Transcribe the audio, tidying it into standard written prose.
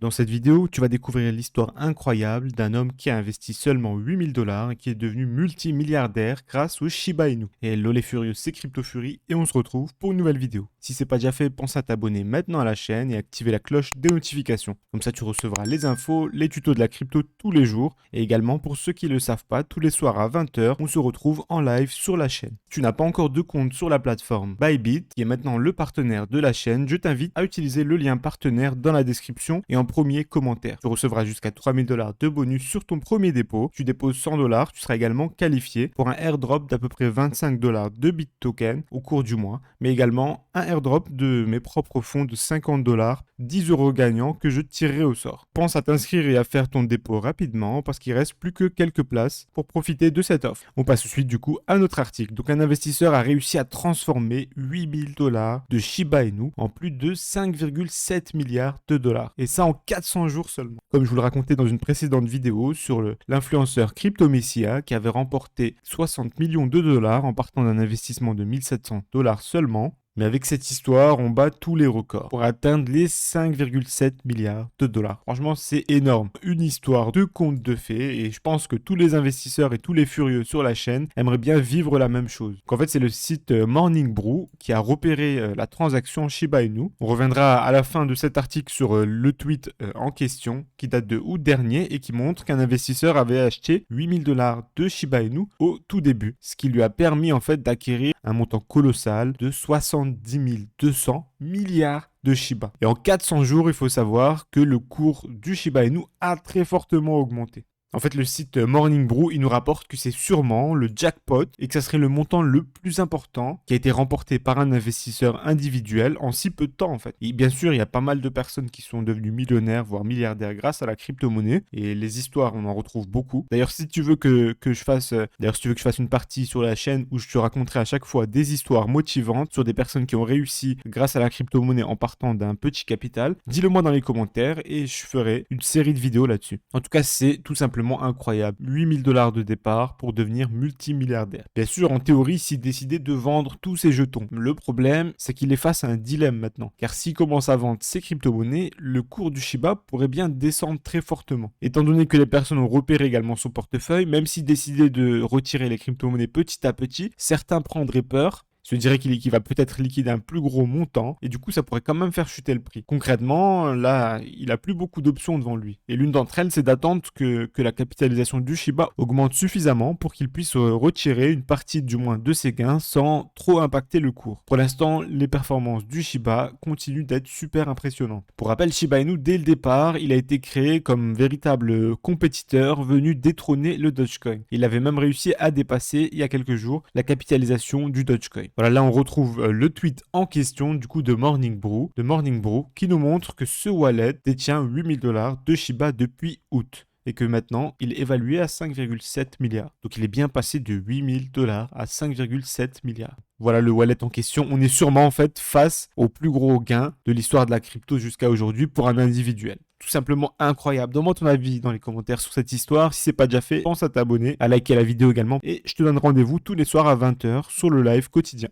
Dans cette vidéo, tu vas découvrir l'histoire incroyable d'un homme qui a investi seulement 8 000 $ et qui est devenu multimilliardaire grâce au Shiba Inu. Et LOL est furieux, c'est CryptoFury et on se retrouve pour une nouvelle vidéo. Si c'est pas déjà fait, pense à t'abonner maintenant à la chaîne et activer la cloche des notifications. Comme ça tu recevras les infos, les tutos de la crypto tous les jours. Et également pour ceux qui ne le savent pas, tous les soirs à 20 h, on se retrouve en live sur la chaîne. Tu n'as pas encore de compte sur la plateforme Bybit, qui est maintenant le partenaire de la chaîne, je t'invite à utiliser le lien partenaire dans la description et en premier commentaire. Tu recevras jusqu'à 3 000 $ de bonus sur ton premier dépôt. Tu déposes 100 $, tu seras également qualifié pour un airdrop d'à peu près 25 $ de BitToken au cours du mois, mais également un airdrop de mes propres fonds de 50 $, 10 € gagnants que je tirerai au sort. Pense à t'inscrire et à faire ton dépôt rapidement parce qu'il reste plus que quelques places pour profiter de cette offre. On passe tout de suite du coup à notre article. Donc un investisseur a réussi à transformer 8 000 $ de Shiba Inu en plus de 5,7 milliards de dollars. Et ça en 400 jours seulement. Comme je vous le racontais dans une précédente vidéo sur l'influenceur Crypto Messia qui avait remporté 60 millions de dollars en partant d'un investissement de 1 700 $ seulement. Mais avec cette histoire, on bat tous les records pour atteindre les 5,7 milliards de dollars. Franchement, c'est énorme. Une histoire de conte de fées et je pense que tous les investisseurs et tous les furieux sur la chaîne aimeraient bien vivre la même chose. En fait, c'est le site Morning Brew qui a repéré la transaction Shiba Inu. On reviendra à la fin de cet article sur le tweet en question qui date de août dernier et qui montre qu'un investisseur avait acheté 8 000 $ de Shiba Inu au tout début, ce qui lui a permis en fait d'acquérir un montant colossal de 70 200 milliards de Shiba. Et en 400 jours, il faut savoir que le cours du Shiba Inu a très fortement augmenté. En fait, le site Morning Brew, il nous rapporte que c'est sûrement le jackpot et que ça serait le montant le plus important qui a été remporté par un investisseur individuel en si peu de temps, en fait. Et bien sûr, il y a pas mal de personnes qui sont devenues millionnaires, voire milliardaires grâce à la crypto-monnaie. Et les histoires, on en retrouve beaucoup. D'ailleurs, si tu veux que je fasse une partie sur la chaîne où je te raconterai à chaque fois des histoires motivantes sur des personnes qui ont réussi grâce à la crypto-monnaie en partant d'un petit capital, dis-le moi dans les commentaires et je ferai une série de vidéos là-dessus. En tout cas, c'est tout simplement incroyable. 8 000 $ de départ pour devenir multimilliardaire. Bien sûr, en théorie, s'il décidait de vendre tous ses jetons. Le problème, c'est qu'il est face à un dilemme maintenant. Car s'il commence à vendre ses crypto-monnaies, le cours du Shiba pourrait bien descendre très fortement. Étant donné que les personnes ont repéré également son portefeuille, même s'il décidait de retirer les crypto-monnaies petit à petit, certains prendraient peur, se dirait qu'il va peut-être liquider un plus gros montant et du coup ça pourrait quand même faire chuter le prix. Concrètement, là, il a plus beaucoup d'options devant lui. Et l'une d'entre elles, c'est d'attendre que la capitalisation du Shiba augmente suffisamment pour qu'il puisse retirer une partie du moins de ses gains sans trop impacter le cours. Pour l'instant, les performances du Shiba continuent d'être super impressionnantes. Pour rappel, Shiba Inu, dès le départ, il a été créé comme véritable compétiteur venu détrôner le Dogecoin. Il avait même réussi à dépasser, il y a quelques jours, la capitalisation du Dogecoin. Voilà, là on retrouve le tweet en question du coup de Morning Brew, qui nous montre que ce wallet détient 8 000 $ de Shiba depuis août et que maintenant il est évalué à 5,7 milliards. Donc il est bien passé de 8 000 $ à 5,7 milliards. Voilà le wallet en question. On est sûrement en fait face au plus gros gain de l'histoire de la crypto jusqu'à aujourd'hui pour un individuel. Tout simplement incroyable. Donne-moi ton avis dans les commentaires sur cette histoire. Si c'est pas déjà fait, pense à t'abonner, à liker la vidéo également. Et je te donne rendez-vous tous les soirs à 20 h sur le live quotidien.